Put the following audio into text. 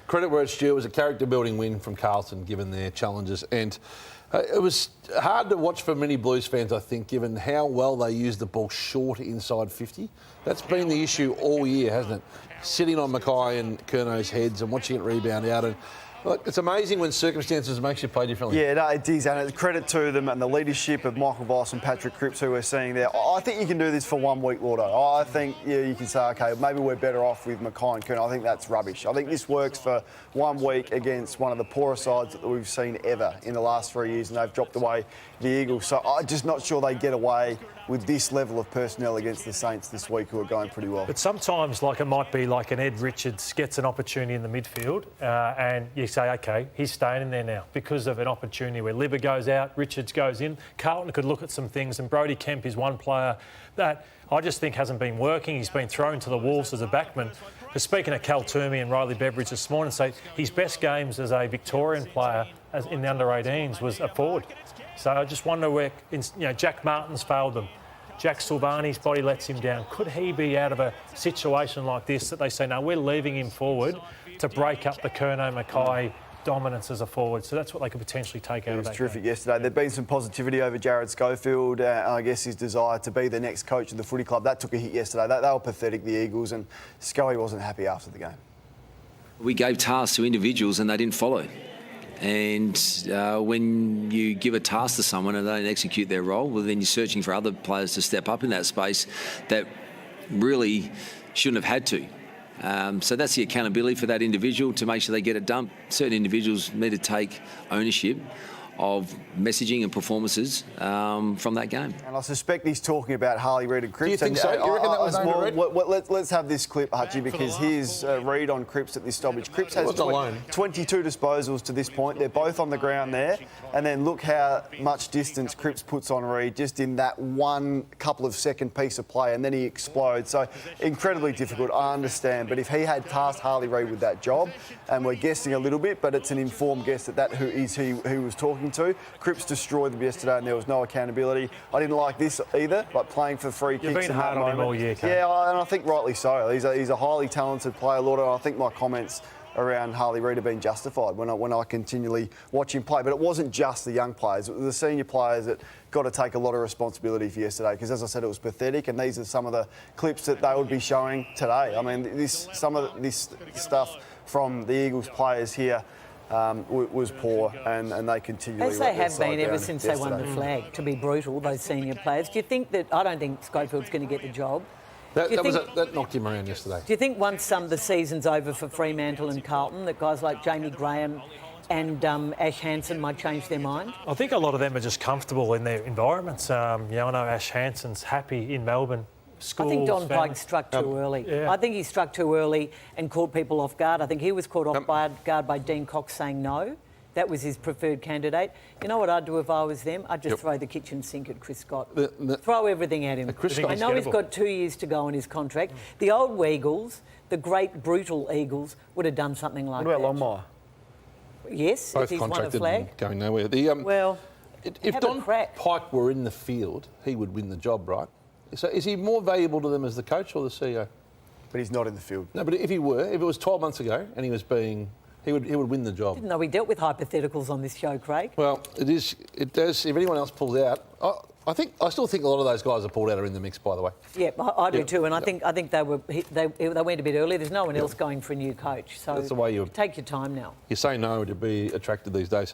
credit where it's due. It was a character-building win from Carlton, given their challenges. And it was hard to watch for many Blues fans, I think, given how well they used the ball short inside 50. That's been the issue all year, hasn't it? Sitting on Mackay and Cornes' heads and watching it rebound out. And look, it's amazing when circumstances makes you play differently. Yeah, no, it is, and it's credit to them and the leadership of Michael Voss and Patrick Cripps, who we're seeing there. I think you can do this for 1 week, Lordo. I think you can say, OK, maybe we're better off with Mackay and Cornes. I think that's rubbish. I think this works for 1 week against one of the poorer sides that we've seen ever in the last 3 years, and they've dropped away the Eagles. So I'm just not sure they get away with this level of personnel against the Saints this week, who are going pretty well. But sometimes, like, it might be like an Ed Richards gets an opportunity in the midfield and you say, OK, he's staying in there now because of an opportunity where Libba goes out, Richards goes in. Carlton could look at some things, and Brodie Kemp is one player that I just think hasn't been working. He's been thrown to the wolves as a backman. But speaking of Cal Toomey and Riley Beveridge this morning, say his best games as a Victorian player in the under-18s was a forward. So I just wonder where, Jack Martin's failed them. Jack Silvani's body lets him down. Could he be out of a situation like this that they say, no, we're leaving him forward to break up the Curnow-Mackay dominance as a forward? So that's what they could potentially take out of that. It was terrific yesterday. There'd been some positivity over Jarrad Schofield, I guess his desire to be the next coach of the footy club. That took a hit yesterday. They were pathetic, the Eagles, and Scully wasn't happy after the game. We gave tasks to individuals and they didn't follow. And when you give a task to someone and they don't execute their role, well, then you're searching for other players to step up in that space that really shouldn't have had to. So that's the accountability for that individual to make sure they get it done. Certain individuals need to take ownership of messaging and performances from that game. And I suspect he's talking about Harley Reid and Cripps. Do you think so? You reckon that was let's have this clip, Hutchie, because here's Reid on Cripps at this stoppage. Cripps has 22 disposals to this point. They're both on the ground there. And then look how much distance Cripps puts on Reid just in that one couple of second piece of play, and then he explodes. So incredibly difficult, I understand. But if he had tasked Harley Reid with that job, and we're guessing a little bit, but it's an informed guess that who is he who was talking to. Cripps destroyed them yesterday and there was no accountability. I didn't like this either, like playing for free kicks. You've been hard on him all year, Kane. Yeah, and I think rightly so. He's a highly talented player, Lord, and I think my comments around Harley Reid have been justified when I continually watch him play. But it wasn't just the young players. It was the senior players that got to take a lot of responsibility for yesterday, because, as I said, it was pathetic, and these are some of the clips that they would be showing today. I mean, some of this stuff from the Eagles players here was poor, and they continually... As they have been ever since they won the flag, to be brutal, those senior players. Do you think that... I don't think Schofield's going to get the job. That knocked him around yesterday. Do you think once the season's over for Fremantle and Carlton, that guys like Jamie Graham and Ash Hansen might change their mind? I think a lot of them are just comfortable in their environments. I know Ash Hansen's happy in Melbourne. Schools, I think Don Pike struck too early. Yeah. I think he struck too early and caught people off guard. I think he was caught off guard by Dean Cox saying no. That was his preferred candidate. You know what I'd do if I was them? I'd just throw the kitchen sink at Chris Scott. Throw everything at him. I know he's got 2 years to go on his contract. The old Eagles, the great brutal Eagles, would have done something like that. What about Longmire? Yes, both if he's won a contracted flag. and going nowhere. If Don Pike were in the field, he would win the job, right? So is he more valuable to them as the coach or the CEO? But he's not in the field. No, but if he were, if it was 12 months ago and he was being... He would win the job. Didn't know we dealt with hypotheticals on this show, Craig. Well, it does. If anyone else pulls out, I still think a lot of those guys that pulled out are in the mix, by the way. Yeah, I do too, and I think they went a bit early. There's no one else going for a new coach, so that's the way you take your time now. You say no to be attracted these days.